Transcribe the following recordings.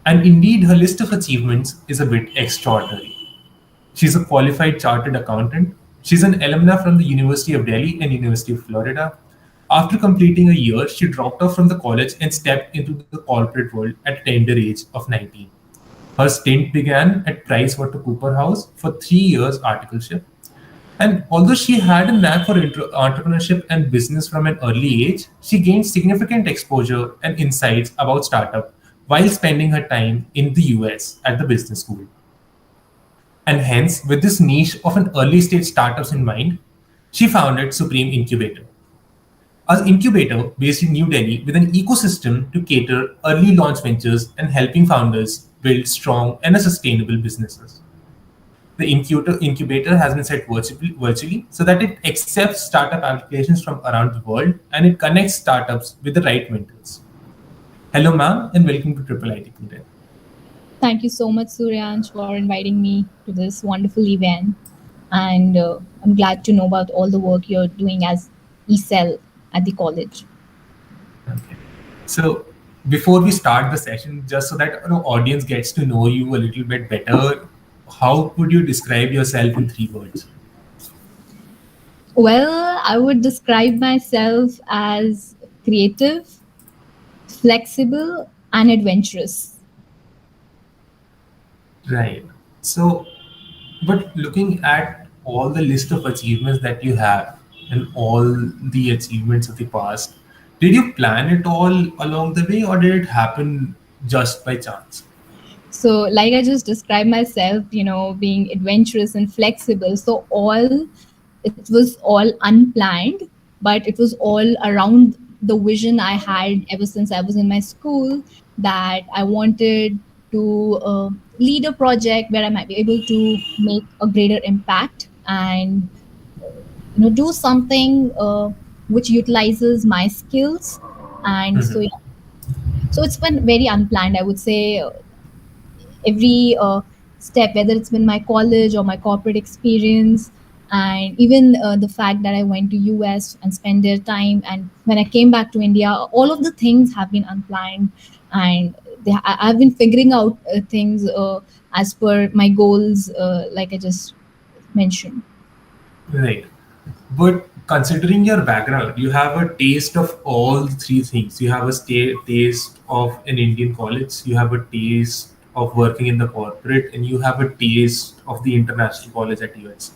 And indeed, her list of achievements is a bit extraordinary. She's a qualified chartered accountant. She's an alumna from the University of Delhi and University of Florida. After completing a year, she dropped off from the college and stepped into the corporate world at a tender age of 19. Her stint began at PricewaterhouseCoopers for 3 years articleship. And although she had a knack for entrepreneurship and business from an early age, she gained significant exposure and insights about startup while spending her time in the US at the business school. And hence, with this niche of an early stage startups in mind, she founded Supreme Incubator, an incubator based in New Delhi with an ecosystem to cater early launch ventures and helping founders build strong and sustainable businesses. The incubator has been set virtually so that it accepts startup applications from around the world and it connects startups with the right mentors. Hello, ma'am, and welcome to Triple IT Pune. Thank you so much, Suryansh, for inviting me to this wonderful event. And I'm glad to know about all the work you're doing as ECEL at the college. Okay. So before we start the session, just so that our audience gets to know you a little bit better, how would you describe yourself in 3 words? Well, I would describe myself as creative, flexible, and adventurous. Right. So, but looking at all the list of achievements that you have and all the achievements of the past, did you plan it all along the way or did it happen just by chance? So, like I just described myself, being adventurous and flexible. So, it was all unplanned, but it was all around the vision I had ever since I was in my school, that I wanted to lead a project where I might be able to make a greater impact and do something which utilizes my skills. And so, Mhm. yeah, so it's been very unplanned, I would say. Every step, whether it's been my college or my corporate experience, and even the fact that I went to US and spent their time, and when I came back to India, all of the things have been unplanned. And I've been figuring out things as per my goals, like I just mentioned. Right. But considering your background, you have a taste of all three things. You have a taste of an Indian college, you have a taste of working in the corporate, and you have a taste of the international college at US.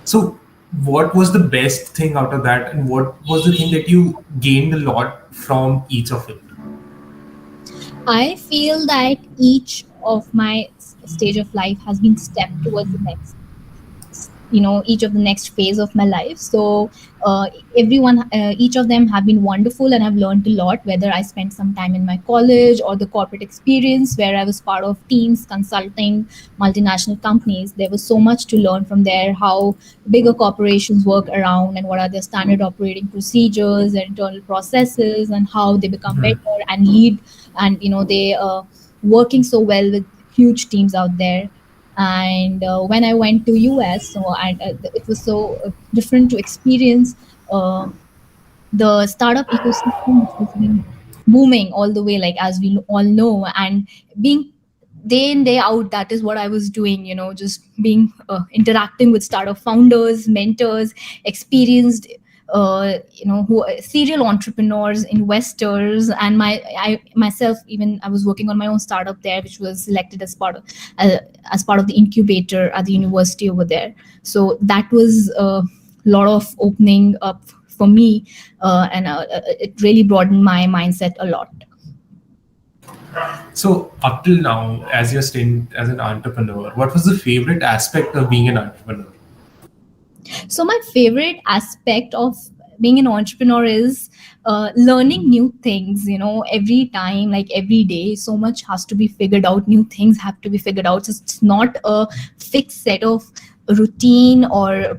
So, what was the best thing out of that, and what was the thing that you gained a lot from each of it? I feel that each of my stage of life has been stepped towards the next, each of the next phase of my life. So everyone each of them have been wonderful, and I've learned a lot, whether I spent some time in my college or the corporate experience where I was part of teams consulting multinational companies. There was so much to learn from there, how bigger corporations work around and what are their standard operating procedures, their internal processes, and how they become better and lead, and they working so well with huge teams out there. And when I went to US, it was so different to experience uh, the startup ecosystem, which has been booming all the way, like as we all know, and being day in day out, that is what I was doing, just being interacting with startup founders, mentors, experienced who serial entrepreneurs, investors, and I myself, even I was working on my own startup there, which was selected uh, as part of the incubator at the university over there. So that was a lot of opening up for me, and it really broadened my mindset a lot. So, up till now, as your stint as an entrepreneur, what was the favorite aspect of being an entrepreneur? So my favorite aspect of being an entrepreneur is learning new things. Every time, like every day, so much has to be figured out. New things have to be figured out. So it's not a fixed set of routine or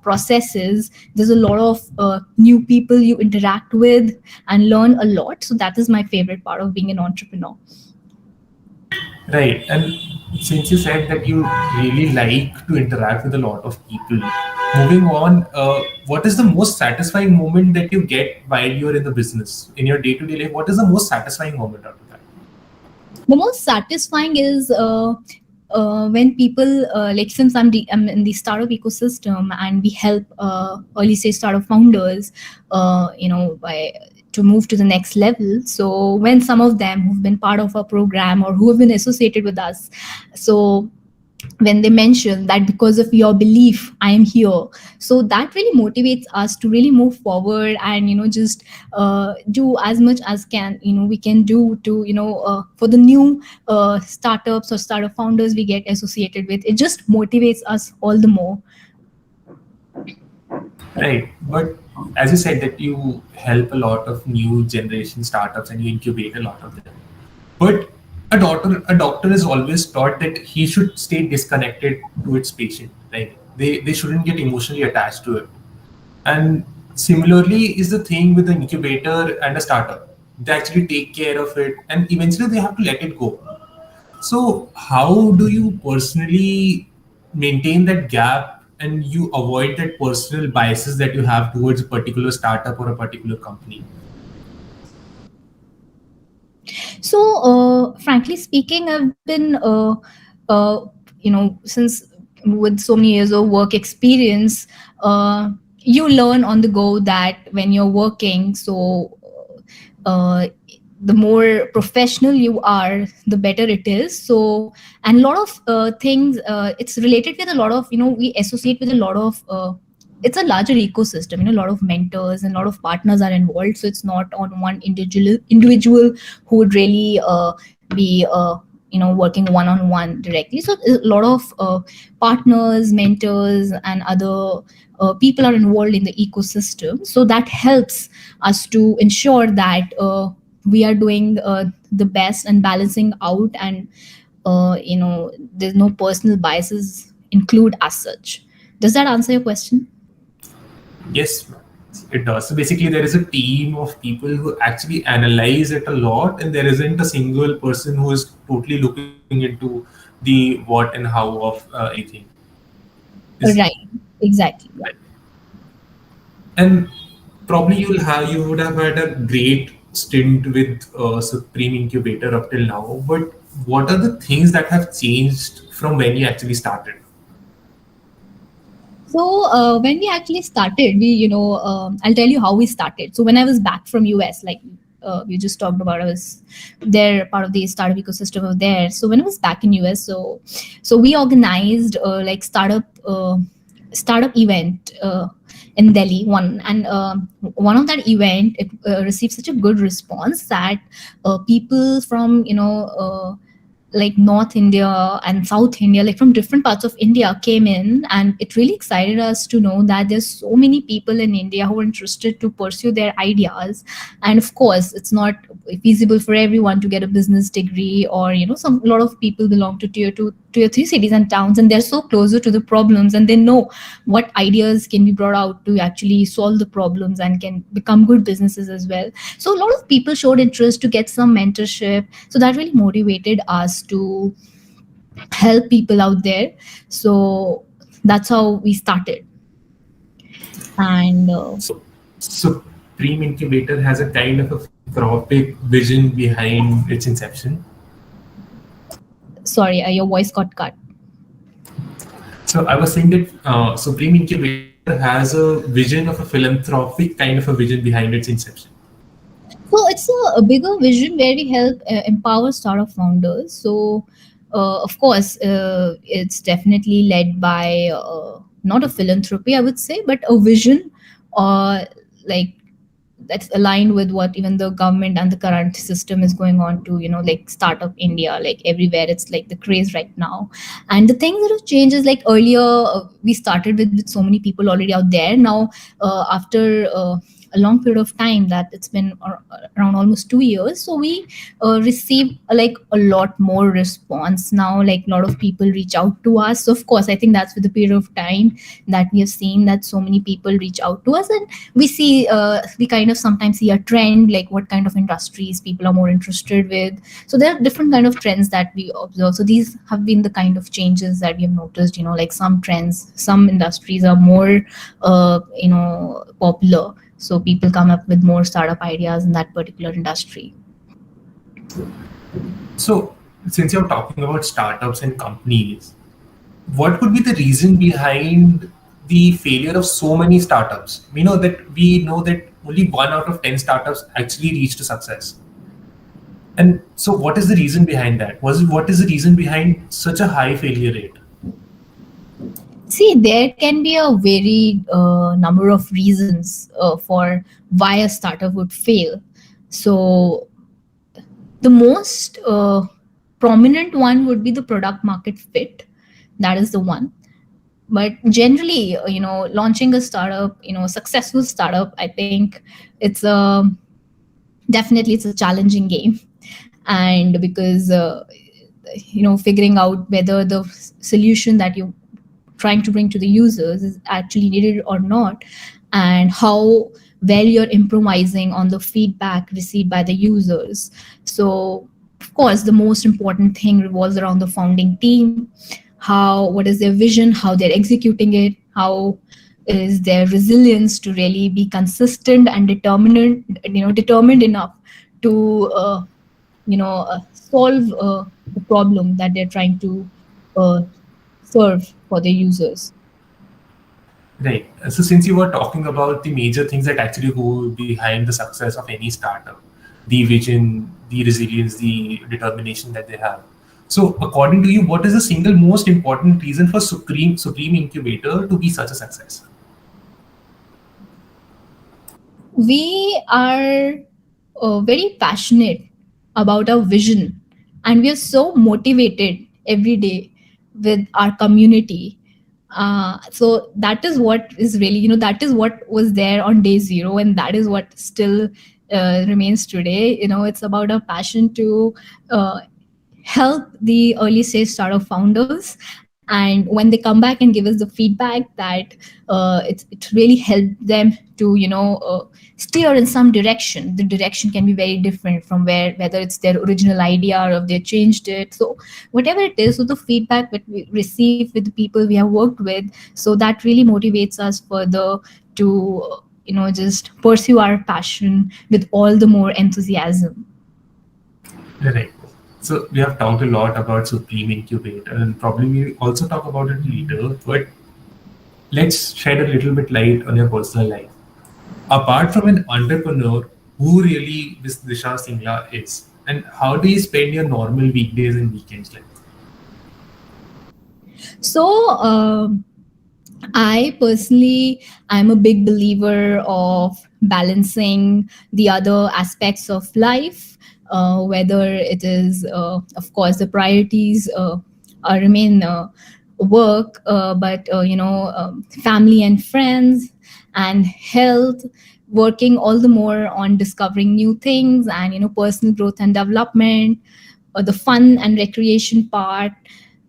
processes. There's a lot of new people you interact with and learn a lot. So that is my favorite part of being an entrepreneur. Right. And since you said that you really like to interact with a lot of people, moving on, what is the most satisfying moment that you get while you're in the business? In your day to day life, what is the most satisfying moment out of that? The most satisfying is when people like, since I'm in the startup ecosystem and we help early stage startup founders by to move to the next level. So when some of them who've been part of our program or who have been associated with us, so when they mention that because of your belief I am here, so that really motivates us to really move forward and just do as much as can we can do to for the new startups or startup founders we get associated with. It just motivates us all the more. Right. But as you said that you help a lot of new generation startups and you incubate a lot of them. But a doctor is always taught that he should stay disconnected to its patient. Like they shouldn't get emotionally attached to it. And similarly is the thing with the incubator and a startup. They actually take care of it and eventually they have to let it go. So, how do you personally maintain that gap and you avoid that personal biases that you have towards a particular startup or a particular company? So, frankly speaking, I've been, since with so many years of work experience, you learn on the go that when you're working, so uh, the more professional you are, the better it is. So, and a lot of things, it's related with a lot of, we associate with a lot of. It's a larger ecosystem, a lot of mentors and a lot of partners are involved, so it's not on one individual who would really be working one on one directly. So a lot of partners, mentors and other people are involved in the ecosystem, so that helps us to ensure that we are doing the best and balancing out, and there's no personal biases include as such. Does that answer your question? Yes, it does. So basically, there is a team of people who actually analyze it a lot, and there isn't a single person who is totally looking into the what and how of anything. Is Right, exactly. Yeah. and probably you would have had a great stint with Supreme Incubator up till now. But what are the things that have changed from when you actually started? So when we actually started, I'll tell you how we started. So when I was back from US, like we just talked about, I was there, part of the startup ecosystem over there. So when I was back in US, so we organized like startup event in Delhi. One of that event, it received such a good response that people from like North India and South India, like from different parts of India, came in, and it really excited us to know that there's so many people in India who are interested to pursue their ideas. And of course, it's not feasible for everyone to get a business degree, or some a lot of people belong to tier 2, tier 3 cities and towns, and they're so closer to the problems, and they know what ideas can be brought out to actually solve the problems and can become good businesses as well. So a lot of people showed interest to get some mentorship, so that really motivated us to help people out there. So that's how we started. And So Supreme Incubator has a kind of a philanthropic vision behind its inception. sorry, your voice got cut. So I was saying that Supreme Incubator has a vision of a philanthropic kind of a vision behind its inception. So it's a bigger vision where we help empower startup founders. So of course, it's definitely led by not a philanthropy, I would say, but a vision, like that's aligned with what even the government and the current system is going on to, like Startup India, like everywhere it's like the craze right now. And the things that have changed is like earlier we started with so many people already out there. Now after a long period of time, that it's been around almost 2 years, so we receive like a lot more response now. Like a lot of people reach out to us. So of course, I think that's with the period of time that we have seen that so many people reach out to us, and we see we kind of sometimes see a trend, like what kind of industries people are more interested with. So there are different kind of trends that we observe. So these have been the kind of changes that we have noticed. Like some trends, some industries are more popular, so people come up with more startup ideas in that particular industry. So, since you're talking about startups and companies, what could be the reason behind the failure of so many startups? We know that only 1 out of 10 startups actually reach to success. And so, what is the reason behind that? What is the reason behind such a high failure rate? See, there can be a very number of reasons for why a startup would fail. So the most prominent one would be the product market fit. That is the one. But generally, launching a startup, successful startup, I think it's a definitely it's a challenging game. And because figuring out whether the solution that you trying to bring to the users is actually needed or not, and how well you're improvising on the feedback received by the users. So of course the most important thing revolves around the founding team. What is their vision, how they're executing it, how is their resilience to really be consistent and determined enough to solve the problem that they're trying to uh, serve for their users. Right. So, since you were talking about the major things that actually go behind the success of any startup, the vision, the resilience, the determination that they have. So, according to you, what is the single most important reason for Supreme Incubator to be such a success? We are very passionate about our vision, and we are so motivated every day with our community. So that is what is really, that is what was there on day zero, and that is what still remains today. It's about a passion to uh, help the early stage startup founders, and when they come back and give us the feedback that it really helped them to steer in some direction. The direction can be very different from whether it's their original idea or if they changed it. So whatever it is, so the feedback that we receive with the people we have worked with, so that really motivates us further to just pursue our passion with all the more enthusiasm. Right. So, we have talked a lot about Supreme Incubator, and probably we also talk about it later, but let's shed a little bit light on your personal life. Apart from an entrepreneur, who really this Disha Singla is, and how do you spend your normal weekdays and weekends like? So I personally, I'm a big believer of balancing the other aspects of life, whether it is, of course, the priorities remain work, but family and friends and health, working all the more on discovering new things and personal growth and development, the fun and recreation part.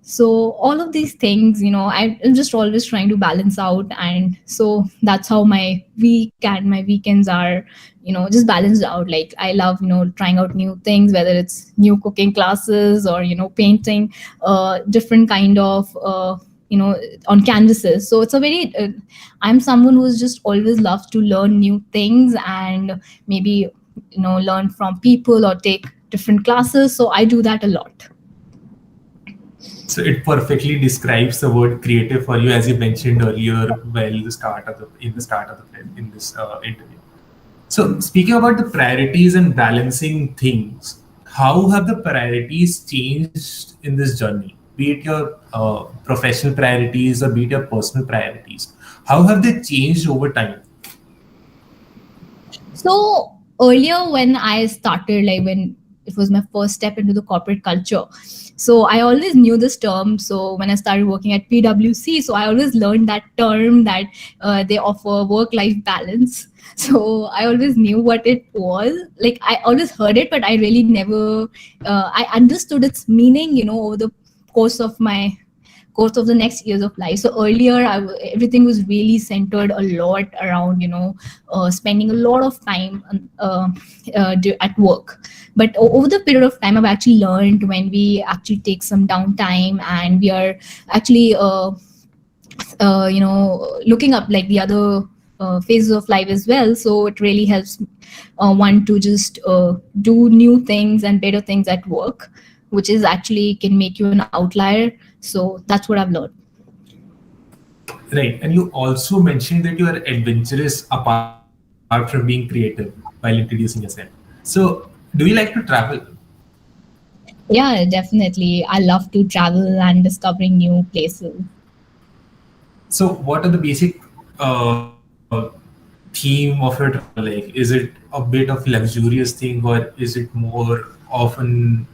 So all of these things, I'm just always trying to balance out, and so that's how my week and my weekends are, just balanced out. Like I love trying out new things, whether it's new cooking classes or painting different kind of on canvases. So it's a very I'm someone who's just always loves to learn new things, and maybe learn from people or take different classes. So I do that a lot. So it perfectly describes the word creative for you, as you mentioned earlier. Well, the start of in this interview. So speaking about the priorities and balancing things, how have the priorities changed in this journey? Be it your professional priorities or be it your personal priorities, how have they changed over time? So earlier when I started, like when it was my first step into the corporate culture, so I always knew this term. So when I started working at PwC, so I always learned that term that they offer work-life balance. So I always knew what it was. Like I always heard it, but I really never I understood its meaning. Over the course of my course of the next years of life. So earlier, everything was really centered a lot around spending a lot of time at work. But over the period of time, I've actually learned when we actually take some downtime and we are actually looking up like the other phases of life as well. So it really helps one to just do new things and better things at work, which is actually can make you an outlier. So that's what I've learned. Right. And you also mentioned that you are adventurous apart from being creative while introducing yourself. So, do you like to travel? Yeah, definitely. I love to travel and discovering new places. So, what are the basic theme of your travel like? Is it a bit of luxurious thing, or is it more often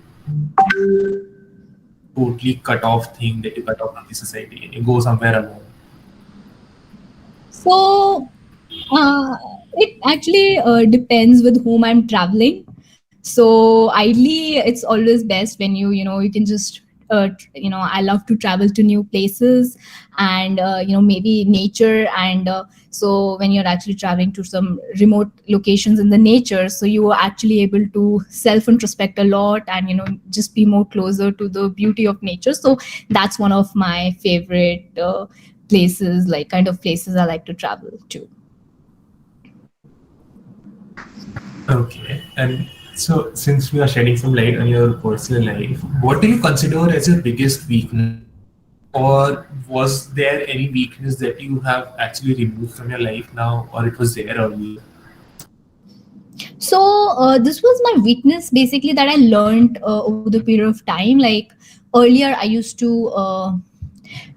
totally cut off thing that you cut off from the society and you go somewhere alone? So it actually depends with whom I'm traveling. So ideally, it's always best when you can just I love to travel to new places and maybe nature and so when you're actually traveling to some remote locations in the nature, so you are actually able to self introspect a lot and just be more closer to the beauty of nature. So that's one of my favorite places, like kind of places I like to travel to. Okay. And so, since we are shedding some light on your personal life, what do you consider as your biggest weakness? Or was there any weakness that you have actually removed from your life now, or it was there earlier? So this was my weakness basically that I learned over the period of time. Like earlier, I used to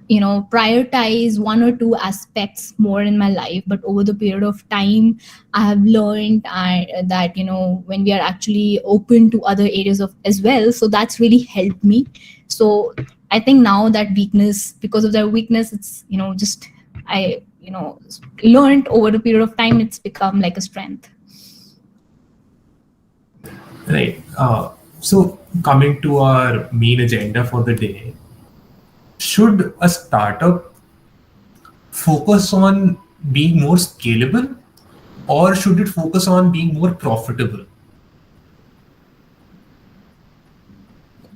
prioritize one or two aspects more in my life, but over the period of time, I have learned that when we are actually open to other areas of as well, so that's really helped me. So I think now that weakness, because of that weakness, it's just I learned over the period of time, it's become like a strength. Right. So, coming to our main agenda for the day, should a startup focus on being more scalable, or should it focus on being more profitable?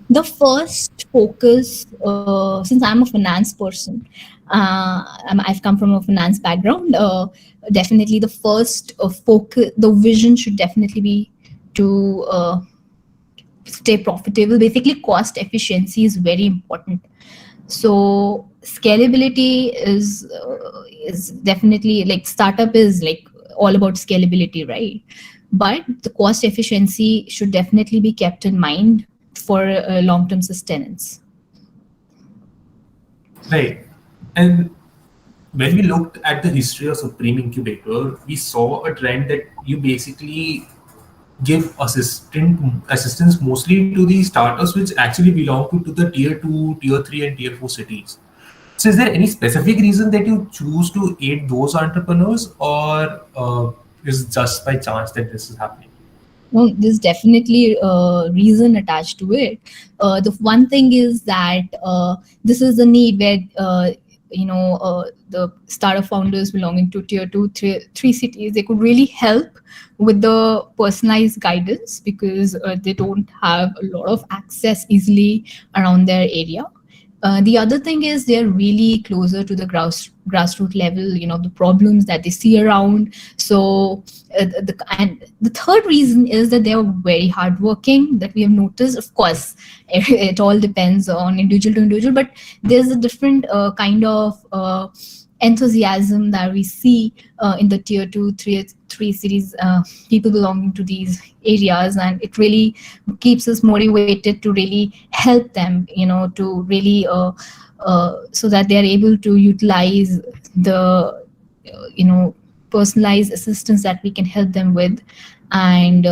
The first focus, since I'm a finance person, I've come from a finance background. Definitely, the first focus, the vision should definitely be to stay profitable. Basically, cost efficiency is very important. So scalability is definitely, like, startup is like all about scalability, right? But the cost efficiency should definitely be kept in mind for long term sustenance. Right. And when we looked at the history of Supreme Incubator, we saw a trend that you basically give assistance mostly to the startups which actually belong to the tier 2, tier 3, and tier 4 cities. So, is there any specific reason that you choose to aid those entrepreneurs, or is it just by chance that this is happening? No, there's definitely a reason attached to it. The one thing is that this is a need where the startup founders belonging to tier two, three cities, they could really help with the personalized guidance because they don't have a lot of access easily around their area. The other thing is they're really closer to the grassroots level, the problems that they see around. So, and the third reason is that they're very hardworking, that we have noticed. Of course, it all depends on individual to individual, but there's a different kind of enthusiasm that we see in the tier two, three cities, people belonging to these areas, and it really keeps us motivated to really help them, to really so that they are able to utilize the personalized assistance that we can help them with, and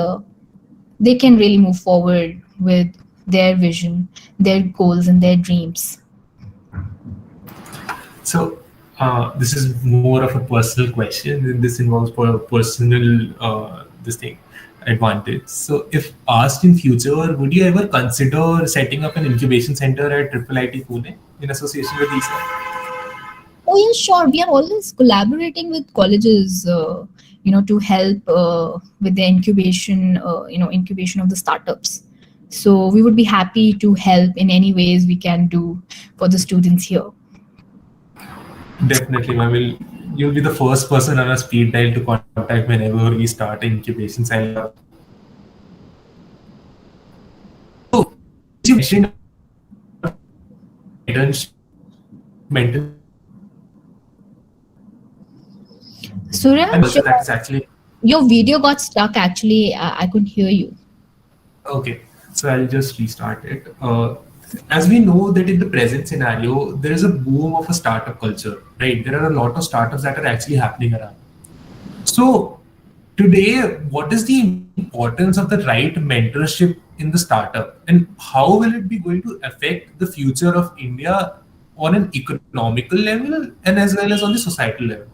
they can really move forward with their vision, their goals, and their dreams. So, this is more of a personal question, and this involves for a personal this thing advantage. So, if asked in future, would you ever consider setting up an incubation center at IIIT Pune in association with ESA? Oh yeah, sure. We are always collaborating with colleges, to help with the incubation, incubation of the startups. So we would be happy to help in any ways we can do for the students here. Definitely, I will you'll be the first person on a speed dial to contact whenever we start incubation. I love that. So, since you mentioned about mentorship, Suraj, culture that is actually your video got stuck actually. I couldn't hear you. okay. So I'll just restart it. As we know that in the present scenario, there is a boom of a startup culture, right? There are a lot of startups that are actually happening around. So today, what is the importance of the right mentorship in the startup, and how will it be going to affect the future of India on an economical level and as well as on the societal level?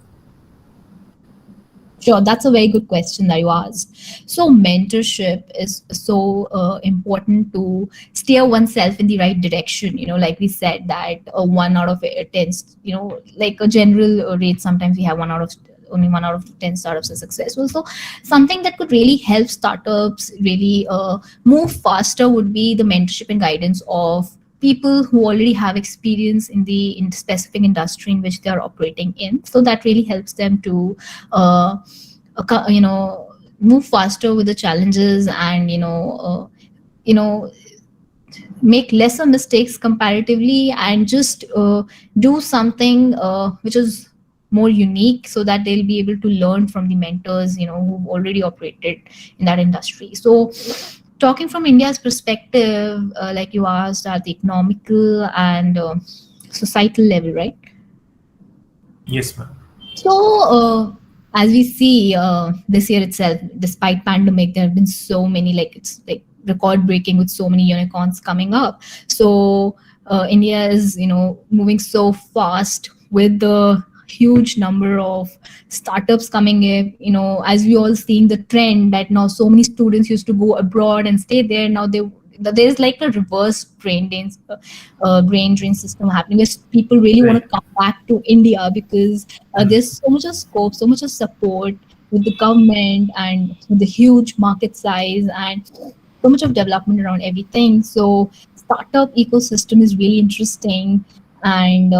Sure, that's a very good question that you asked. So, mentorship is so important to steer oneself in the right direction. Like we said, that 1 out of 10, like a general rate, sometimes we have only 1 out of 10 startups are successful. So, something that could really help startups really move faster would be the mentorship and guidance of people who already have experience in the specific industry in which they are operating in. So that really helps them to uh, move faster with the challenges, and you know make lesser mistakes comparatively, and just do something which is more unique, so that they'll be able to learn from the mentors who've already operated in that industry. So talking from India's perspective, like you asked, at the economical and societal level, right? Yes, ma'am. So, as we see this year itself, despite pandemic, there have been so many, like it's like record breaking with so many unicorns coming up. So, India is moving so fast with the huge number of startups coming in. As we all seeing the trend that now so many students used to go abroad and stay there. Now there's like a reverse brain drain system happening, where people really want to Right. come back to India, because there's so much of scope, so much of support with the government, and with the huge market size, and so much of development around everything. So startup ecosystem is really interesting. And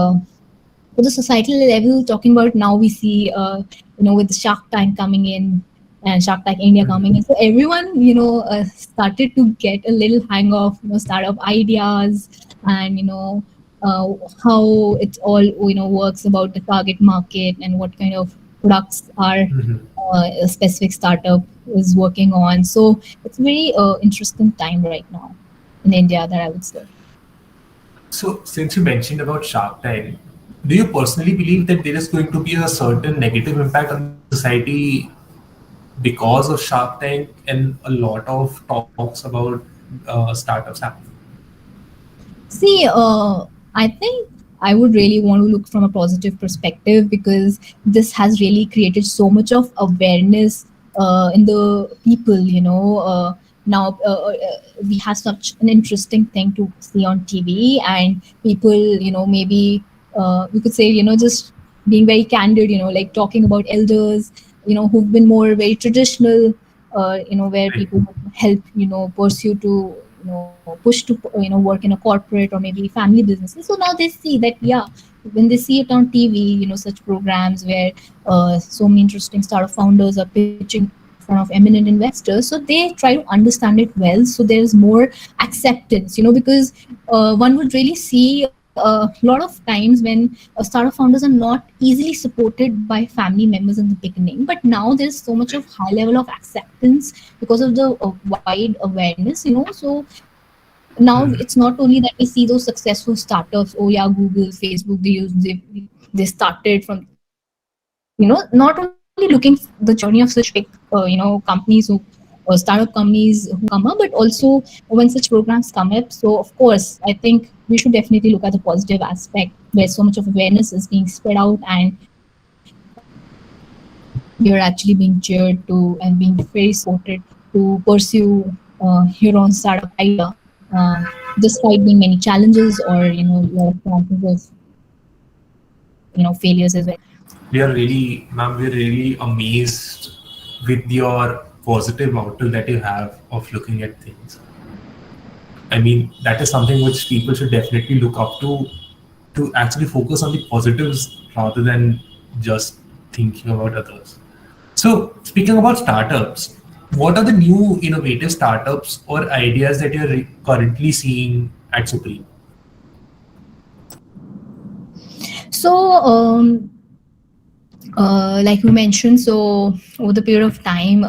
for the societal level, talking about now, we see with the Shark Tank coming in, and Shark Tank India coming in, so everyone started to get a little hang of startup ideas, and uh, how it all works about the target market, and what kind of products are a specific startup is working on. So it's a very interesting time right now in India, that I would say. So, since you mentioned about Shark Tank, do you personally believe that there is going to be a certain negative impact on the society because of Shark Tank and a lot of talks about startups happening? See, I think I would really want to look from a positive perspective, because this has really created so much of awareness in the people. Now we have such an interesting thing to see on TV, and people, maybe we could say, just being very candid, like talking about elders, who've been more very traditional, where Right. people would help, pursue to, push to, work in a corporate or maybe family businesses. So now they see that, yeah, when they see it on TV, such programs where so many interesting startup founders are pitching in front of eminent investors, so they try to understand it well. So there's more acceptance, because one would really see a lot of times when startup founders are not easily supported by family members in the beginning, but now there's so much of high level of acceptance because of the wide awareness. So now it's not only that we see those successful startups. Oh yeah, Google, Facebook, they started from, not only looking the journey of such big companies who startup companies who come up, but also when such programs come up. So of course, I think we should definitely look at the positive aspect, where so much of awareness is being spread out, and you're actually being cheered to and being very supported to pursue your own startup idea, despite being many challenges, or a lot of chances of failures as well. We're really amazed with your positive outlook that you have of looking at things. I mean, that is something which people should definitely look up to actually focus on the positives rather than just thinking about others. So, speaking about startups, what are the new innovative startups or ideas that you're currently seeing at Supreme? So like we mentioned, so over the period of time,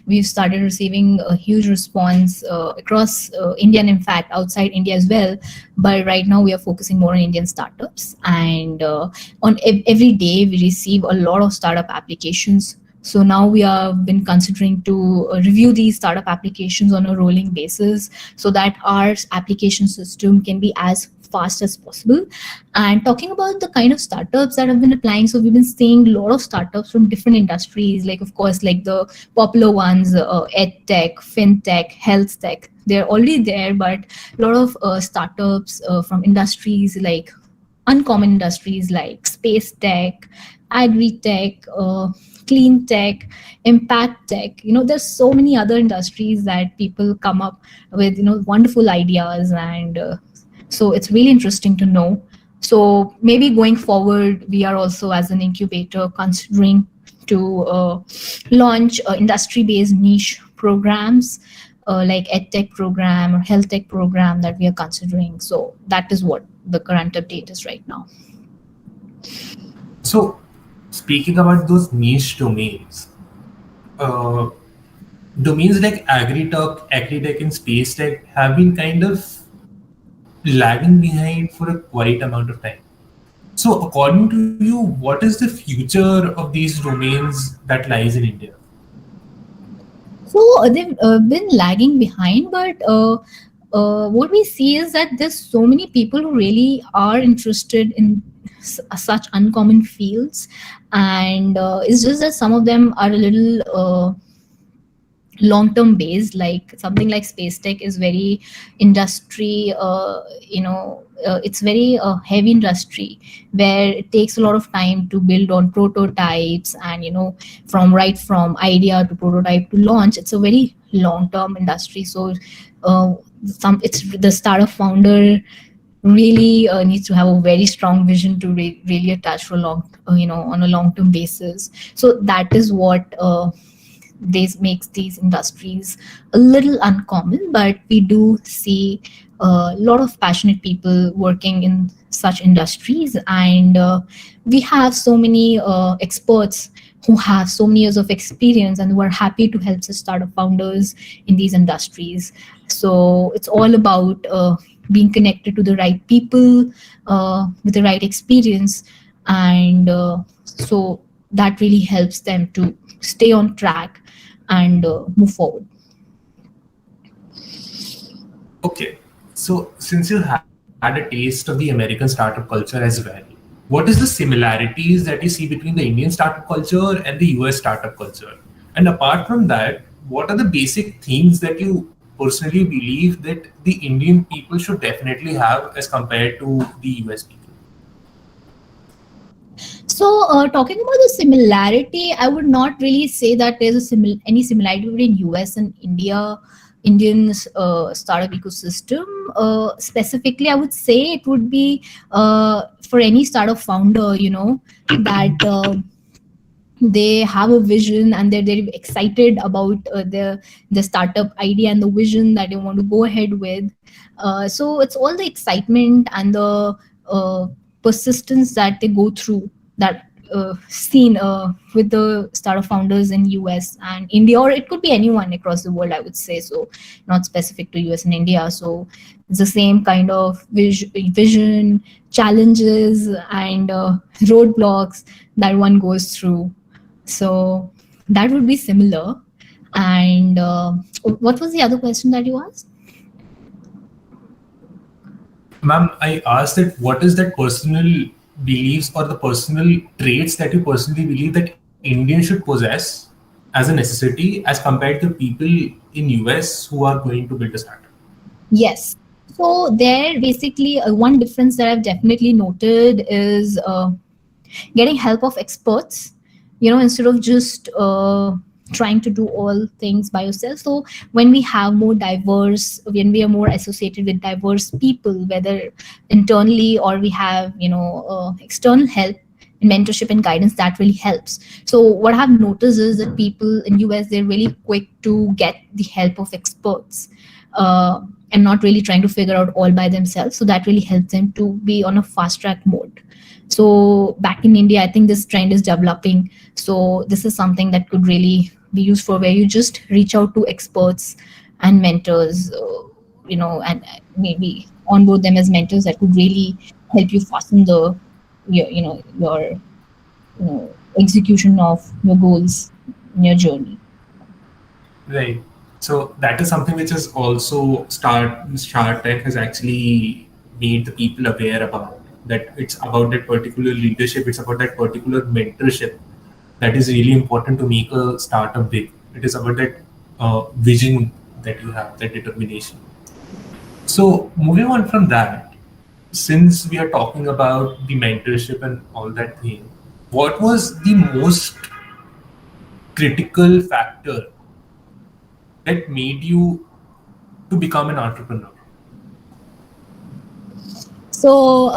we've started receiving a huge response across India and in fact outside India as well. But right now we are focusing more on Indian startups, and every day we receive a lot of startup applications. So now we have been considering to review these startup applications on a rolling basis so that our application system can be as fast as possible. And talking about the kind of startups that have been applying, so we've been seeing a lot of startups from different industries, like of course, like the popular ones, ed tech, fintech, health tech. They're already there, but a lot of startups from industries like uncommon industries like space tech, agri tech, clean tech, impact tech. There's so many other industries that people come up with, wonderful ideas, and so it's really interesting to know. So maybe going forward, we are also as an incubator considering to launch industry-based niche programs like EdTech program or health tech program that we are considering. So that is what the current update is right now. So, speaking about those niche domains, uh, domains like agri-tech, and space tech have been kind of lagging behind for a quite amount of time. So, according to you, what is the future of these domains that lies in India? So they've been lagging behind, but what we see is that there's so many people who really are interested in such uncommon fields, and it's just that some of them are a little long term based. Like something like space tech is very industry, it's very heavy industry where it takes a lot of time to build on prototypes, and from idea to prototype to launch, it's a very long term industry. So some it's the startup founder really needs to have a very strong vision to really attach for long, on a long term basis. So that is what this makes these industries a little uncommon, but we do see a lot of passionate people working in such industries, and we have so many experts who have so many years of experience and who are happy to help the startup founders in these industries. So it's all about being connected to the right people with the right experience, and so that really helps them to stay on track and move forward. Okay, so since you had a taste of the American startup culture as well, what is the similarities that you see between the Indian startup culture and the US startup culture? And apart from that, what are the basic things that you personally believe that the Indian people should definitely have as compared to the US people? So, talking about the similarity, I would not really say that there's any similarity between US and Indian startup ecosystem. Specifically, I would say it would be for any startup founder, that they have a vision and they're very excited about the startup idea and the vision that they want to go ahead with. So it's all the excitement and the uh, persistence that they go through that seen with the startup founders in US and India, or it could be anyone across the world, I would say. So not specific to US and India. So it's the same kind of vision, challenges, and roadblocks that one goes through. So that would be similar. And what was the other question that you asked? Ma'am, I asked that what is that personal beliefs or the personal traits that you personally believe that Indians should possess as a necessity as compared to people in US who are going to build a startup? Yes. So there, basically, one difference that I've definitely noted is getting help of experts, instead of just trying to do all things by yourself. So when we are more associated with diverse people, whether internally or we have external help, in mentorship and guidance, that really helps. So what I've noticed is that people in US, they're really quick to get the help of experts, uh, and not really trying to figure out all by themselves. So that really helps them to be on a fast track mode. So back in India, I think this trend is developing. So this is something that could really be used for, where you just reach out to experts and mentors, and maybe onboard them as mentors that could really help you fasten your execution of your goals in your journey. Right. So that is something which is also Shark Tank has actually made the people aware about, that it's about that particular leadership, it's about that particular mentorship that is really important to make a startup big. It is about that vision that you have, that determination. So moving on from that, since we are talking about the mentorship and all that thing, what was the most critical factor that made you to become an entrepreneur? So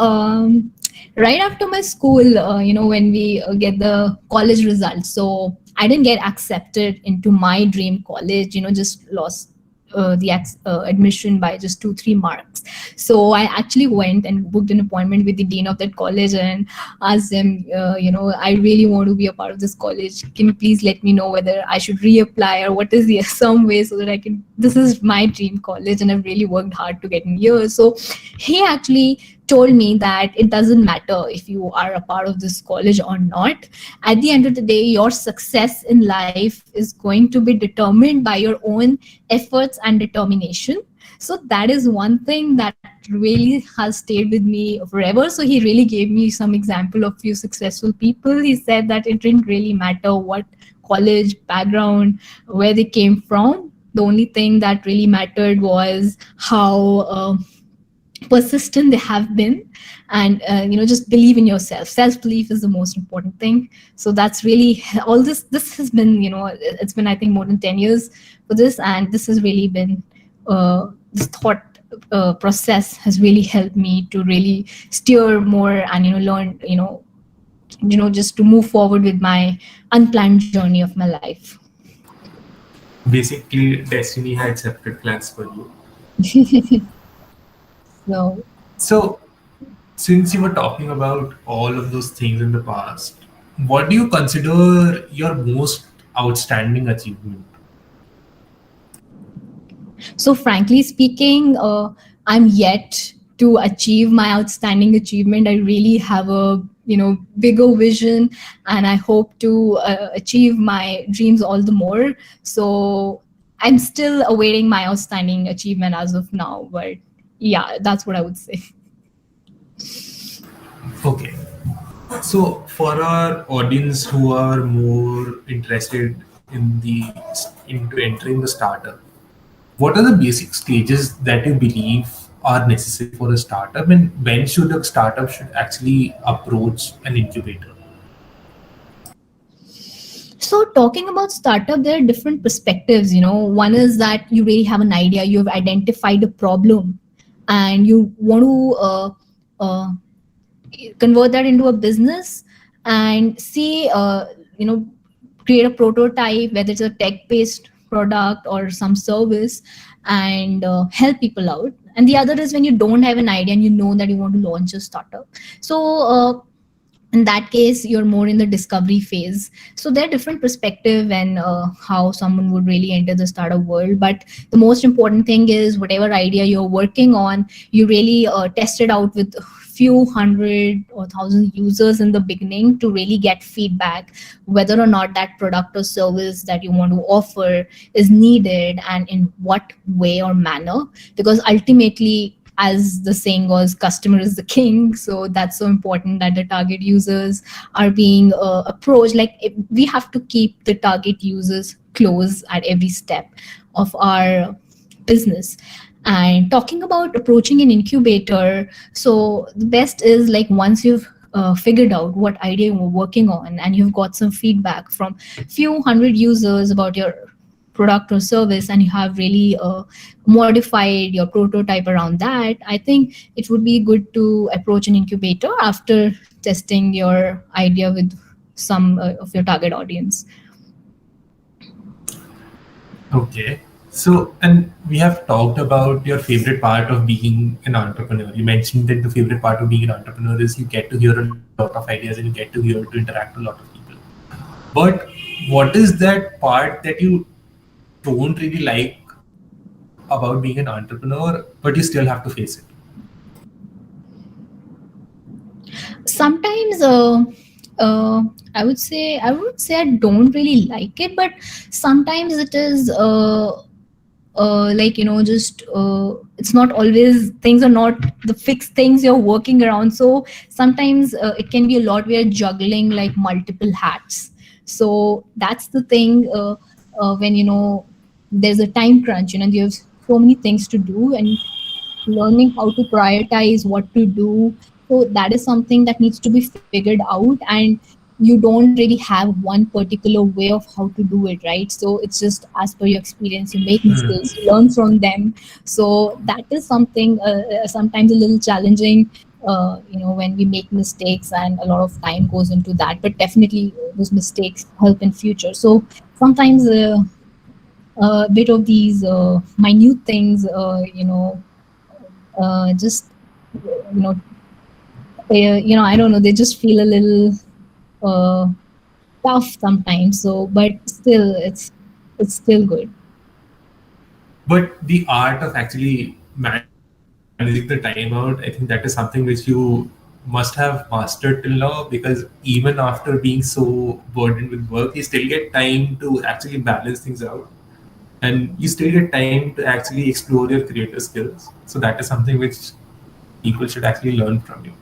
right after my school, when we get the college results, so I didn't get accepted into my dream college. Just lost admission by just 2-3 marks. So I actually went and booked an appointment with the dean of that college and asked them, I really want to be a part of this college. Can you please let me know whether I should reapply, or what is the some way so that I can? This is my dream college, and I've really worked hard to get in here. So he actually told me that it doesn't matter if you are a part of this college or not. At the end of the day, your success in life is going to be determined by your own efforts and determination. So that is one thing that really has stayed with me forever. So he really gave me some example of few successful people. He said that it didn't really matter what college background, where they came from. The only thing that really mattered was how persistent they have been, and just believe in yourself. Self belief is the most important thing. So that's really all. This has been, it's been, I think, more than 10 years for this, and this has really been this thought process has really helped me to really steer more and learn, just to move forward with my unplanned journey of my life. Basically, destiny had separate plans for you. So So, since you were talking about all of those things in the past, what do you consider your most outstanding achievement? So, frankly speaking, I'm yet to achieve my outstanding achievement. I really have a bigger vision, and I hope to achieve my dreams all the more. So, I'm still awaiting my outstanding achievement as of now. But yeah, that's what I would say. Okay. So, for our audience who are more interested into entering the startup, what are the basic stages that you believe are necessary for a startup, and when should a startup should actually approach an incubator? So, talking about startup, there are different perspectives. One is that you really have an idea, you have identified a problem, and you want to convert that into a business and see, create a prototype, whether it's a tech based product or some service, and help people out. And the other is when you don't have an idea and you know that you want to launch a startup. So in that case, you're more in the discovery phase. So there are different perspective and how someone would really enter the startup world. But the most important thing is whatever idea you're working on, you really test it out with few hundred or thousand users in the beginning to really get feedback whether or not that product or service that you want to offer is needed, and in what way or manner. Because ultimately, as the saying goes, customer is the king. So that's so important that the target users are being approached. Like, we have to keep the target users close at every step of our business. And talking about approaching an incubator, so the best is, like, once you've figured out what idea you're working on and you've got some feedback from few hundred users about your product or service, and you have really modified your prototype around that, I think it would be good to approach an incubator after testing your idea with some of your target audience. Okay. So, and we have talked about your favorite part of being an entrepreneur. You mentioned that the favorite part of being an entrepreneur is you get to hear a lot of ideas and you get to hear to interact with a lot of people. But what is that part that you don't really like about being an entrepreneur, but you still have to face it? Sometimes uh, I would say I don't really like it, but sometimes it is like, just it's not always, things are not the fixed things you're working around. So sometimes it can be a lot where juggling like multiple hats. So that's the thing, when there's a time crunch, you have so many things to do, and learning how to prioritize what to do. So that is something that needs to be figured out, and you don't really have one particular way of how to do it, right? So it's just as per your experience, you make mistakes, you learn from them. So that is something sometimes a little challenging, when we make mistakes, and a lot of time goes into that. But definitely those mistakes help in future. So sometimes a bit of these minute things, just you know I don't know, they just feel a little uh, tough sometimes. So but still it's still good. But the art of actually managing the time out, I think that is something which you must have mastered till now, because even after being so burdened with work, you still get time to actually balance things out. And you still get time to actually explore your creative skills. So that is something which people should actually learn from you.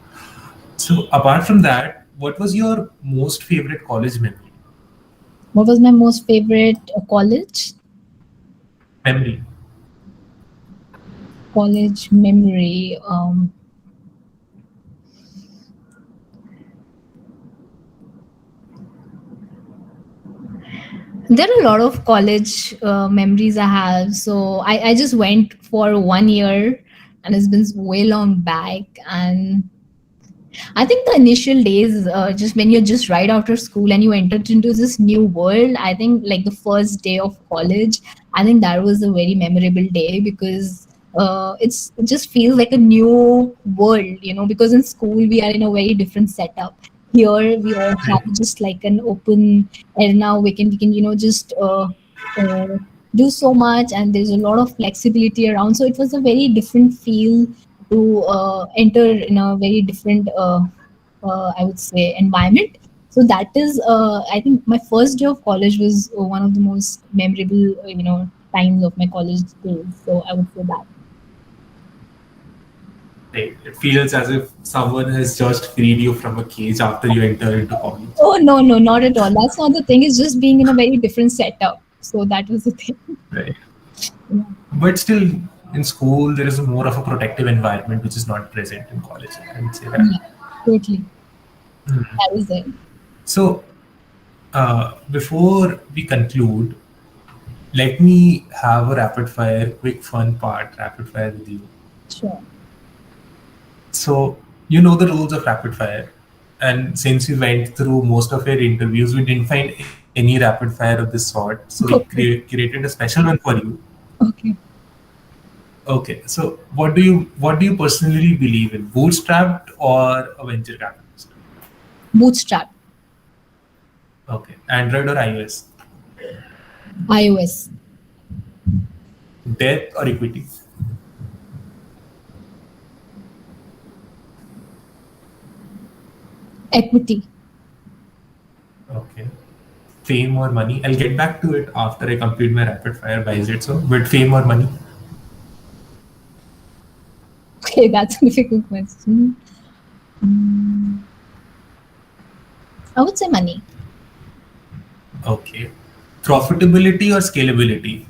So apart from that, what was your most favorite college memory? What was my most favorite college Memory. college memory? There are a lot of college memories I have. So I just went for 1 year, and it's been way long back. And I think the initial days, just when you're just right after school and you entered into this new world, I think like the first day of college, I think that was a very memorable day, because it just feels like a new world, because in school we are in a very different setup. Here we all have just like an open air now. We can just do so much, and there's a lot of flexibility around. So it was a very different feel to enter in a very different, I would say, environment. So that is, I think, my first day of college was one of the most memorable, times of my college days. So I would say that. Right. It feels as if someone has just freed you from a cage after you enter into college. Oh no, no, not at all. That's not the thing. It's just being in a very different setup. So that was the thing. Right. Yeah, But still, in school, there is more of a protective environment which is not present in college. I would say that. yeah, totally. That was it. So, before we conclude, let me have a rapid fire, quick fun part, rapid fire with you. Sure. So, you know the rules of rapid fire. And since we went through most of your interviews, we didn't find any rapid fire of this sort. So, we Okay. curated a special one for you. Okay. Okay. So, what do you personally believe in? Bootstrapped or a venture capitalist? Bootstrap. Okay. Android or iOS? iOS. Debt or equity? Equity. Okay. Fame or money? I'll get back to it after I complete my rapid fire. Why is it so? But fame or money? Okay, that's a difficult question. Mm, I would say money. Okay. Profitability or scalability?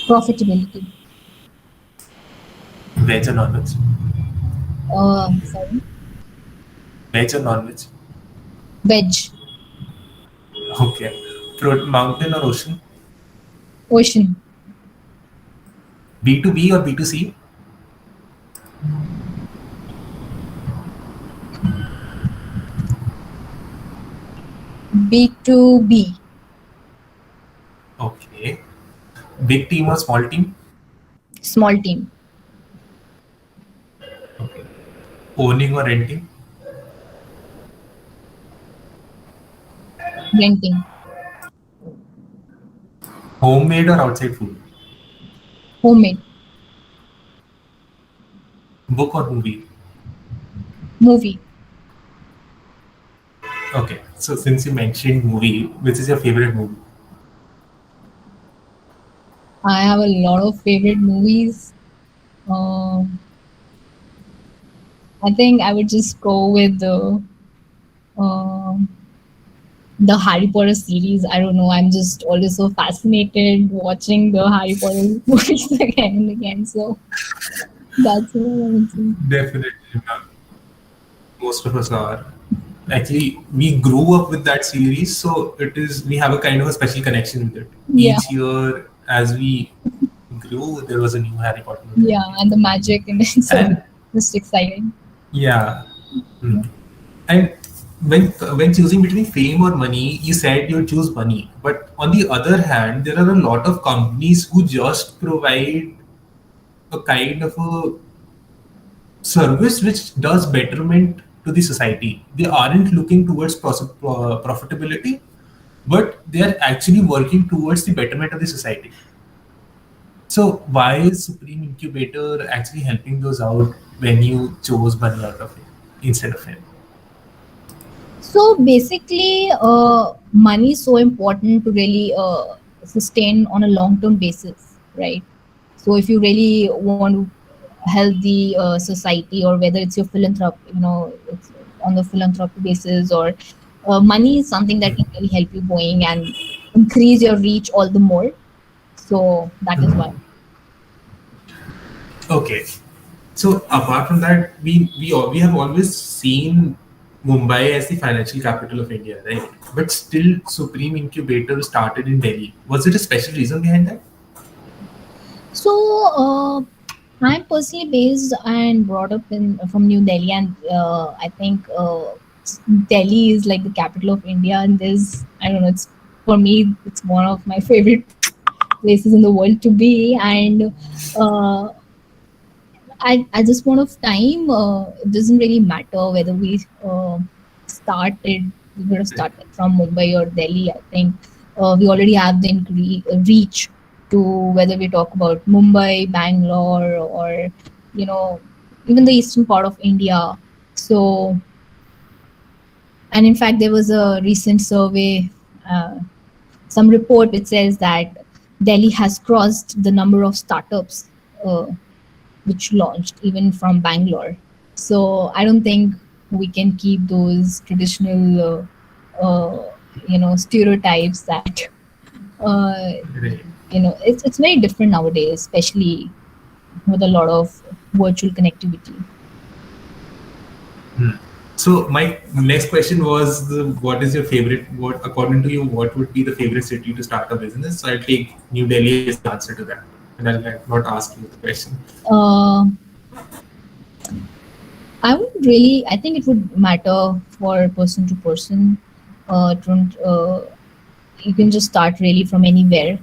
Profitability. Veg or non-veg? Sorry. Veg or non-veg? Veg. Okay. Mountain or ocean? Ocean. B2B or B2C? B2B. Okay. Big team or small team? Small team. Okay. Owning or renting? Renting. Homemade or outside food? Homemade. Book or movie? Movie. Okay. So since you mentioned movie, which is your favorite movie? I have a lot of favorite movies. Um, I think I would just go with um the Harry Potter series. I don't know. I'm just always so fascinated watching the Harry Potter movies again and again. So that's what I would say. Definitely, ma'am. Most of us are. Actually, we grew up with that series, so it is we have a kind of a special connection with it. Yeah, Each year, as we grew, there was a new Harry Potter movie yeah, released. and the magic in it. So And just exciting. yeah, Yeah. mm. And when choosing between fame or money, you said you choose money. But on the other hand, there are a lot of companies who just provide a kind of a service which does betterment to the society. They aren't looking towards profitability, but they are actually working towards the betterment of the society. So why is Supreme Incubator actually helping those out when you chose money out of it instead of him? So basically, money is so important to really sustain on a long-term basis, right? So if you really want to help the society, or whether it's your philanthropy, it's on the philanthropy basis, or money is something that can really help you going and increase your reach all the more. So that is why. Okay. So apart from that, we have always seen Mumbai as the financial capital of India, right? But still, Supreme Incubator started in Delhi. Was it a special reason behind that? So I'm personally based and brought up in from New Delhi, and I think Delhi is like the capital of India, and there's, I don't know, it's, for me, it's one of my favorite places in the world to be. And uh, at this point of time, it doesn't really matter whether started we would have started from Mumbai or Delhi. I think we already have the reach to, whether we talk about Mumbai, Bangalore, or you know even the eastern part of India. So, and in fact, there was a recent survey, uh, some report which says that Delhi has crossed the number of startups which launched even from Bangalore. So I don't think we can keep those traditional, stereotypes that, uh, Right. it's very different nowadays, especially with a lot of virtual connectivity. Hmm. So my next question was, what is your favorite? What, according to you, what would be the favorite city to start a business? So I'll take New Delhi as the answer to that, and I'll not ask you the question. Uh, I think it would matter for person to person. Don't You can just start really from anywhere.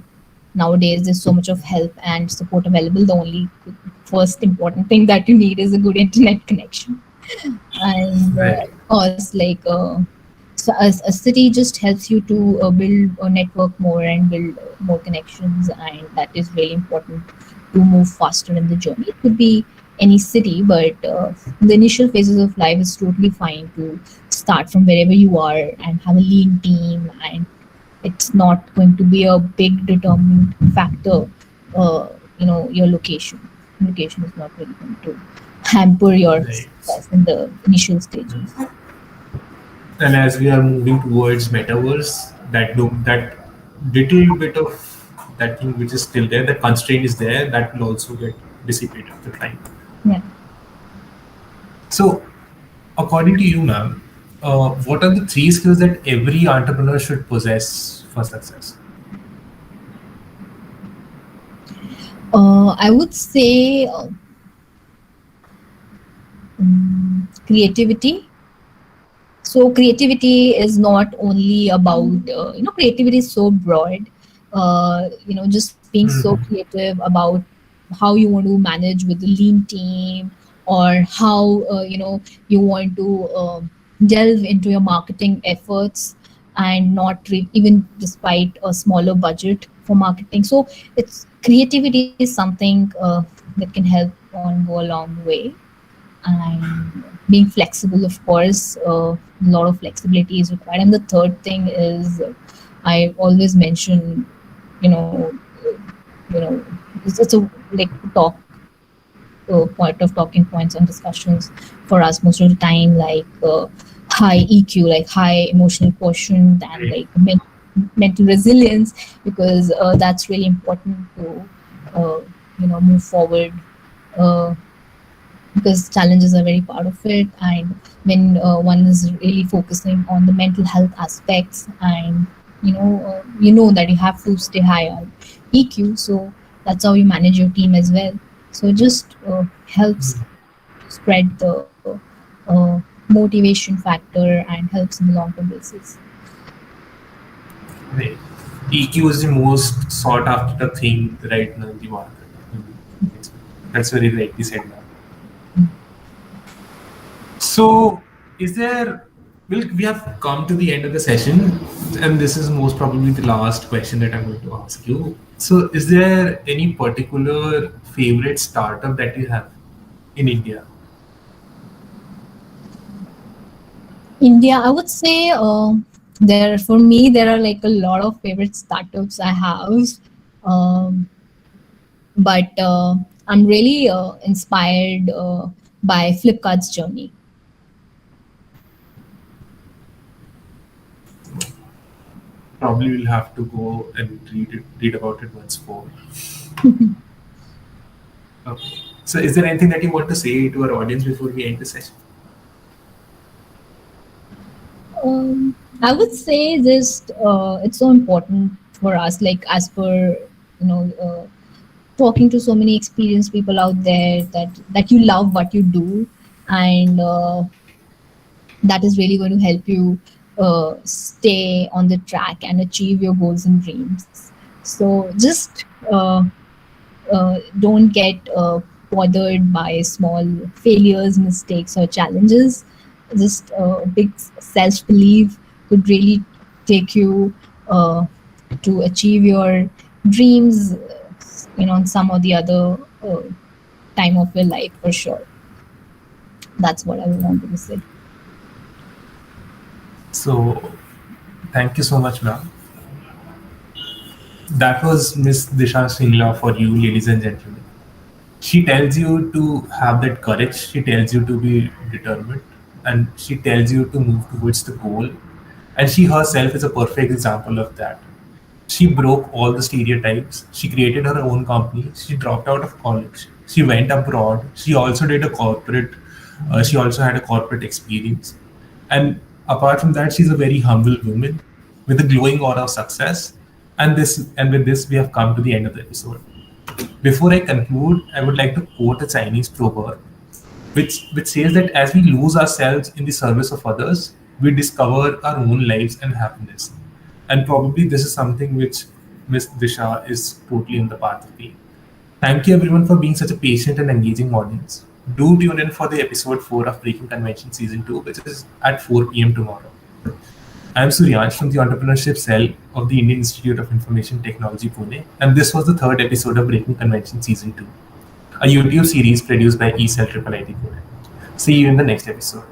Nowadays, there's so much of help and support available. The only first important thing that you need is a good internet connection. And Right. of course, like, so a city just helps you to build a network more and build more connections, and that is really important to move faster in the journey. It could be any city, but in the initial phases of life, it's totally fine to start from wherever you are and have a lean team, and it's not going to be a big determined factor. Your location is not really going to hamper your Right. success in the initial stages. And as we are moving towards metaverse, that little bit of that thing which is still there, that constraint is there, that will also get dissipated with time. Yeah. So, according to you, ma'am, what are the three skills that every entrepreneur should possess for success? I would say creativity. So creativity is not only about creativity is so broad. Just being so creative about how you want to manage with the lean team, or how you want to delve into your marketing efforts, and not even despite a smaller budget for marketing. So it's creativity is something that can help on go a long way. And being flexible, of course, a lot of flexibility is required. And the third thing is, I always mention, you know you know it's a like talk point of talking points and discussions for us most of the time, like high EQ, like high emotional quotient, and Right. like mental resilience, because that's really important to uh, move forward, uh, because challenges are very part of it. And when one is really focusing on the mental health aspects, and that you have to stay high on EQ, so that's how you manage your team as well. So it just helps to spread the motivation factor, and helps in the long term basis. Right. EQ is the most sought after thing right now in the market. It's, that's very rightly said now. So, is there? Well, we have come to the end of the session, and this is most probably the last question that I'm going to ask you. So, is there any particular favorite startup that you have in India? India, I would say, there for me there are like a lot of favorite startups I have, um, but I'm really inspired by Flipkart's journey. Probably we'll have to go and read about it once more. Okay. So, is there anything that you want to say to our audience before we end the session? I would say just it's so important for us, like as per talking to so many experienced people out there, that you love what you do, and that is really going to help you stay on the track and achieve your goals and dreams. So just don't get bothered by small failures, mistakes, or challenges. Just big self belief could really take you uh, to achieve your dreams, on some or the other time of your life for sure. That's what I wanted to say. So, thank you so much, ma'am. That was Miss Disha Singla for you, ladies and gentlemen. She tells you to have that courage, she tells you to be determined, and she tells you to move towards the goal. And she herself is a perfect example of that. She broke all the stereotypes. She created her own company. She dropped out of college. She went abroad. She also had a corporate experience. And apart from that, she's a very humble woman with a glowing aura of success. And with this, we have come to the end of the episode. Before I conclude, I would like to quote a Chinese proverb which says that as we lose ourselves in the service of others, we discover our own lives and happiness. And probably this is something which Miss Disha is totally on the path of being. Thank you everyone for being such a patient and engaging audience. Do tune in for the episode 4 of Breaking Convention Season 2, which is at 4 p.m. tomorrow. I am Suryansh from the Entrepreneurship Cell of the Indian Institute of Information Technology, Pune, and this was the third episode of Breaking Convention Season 2, a YouTube series produced by ECEL IIIT Pune. See you in the next episode.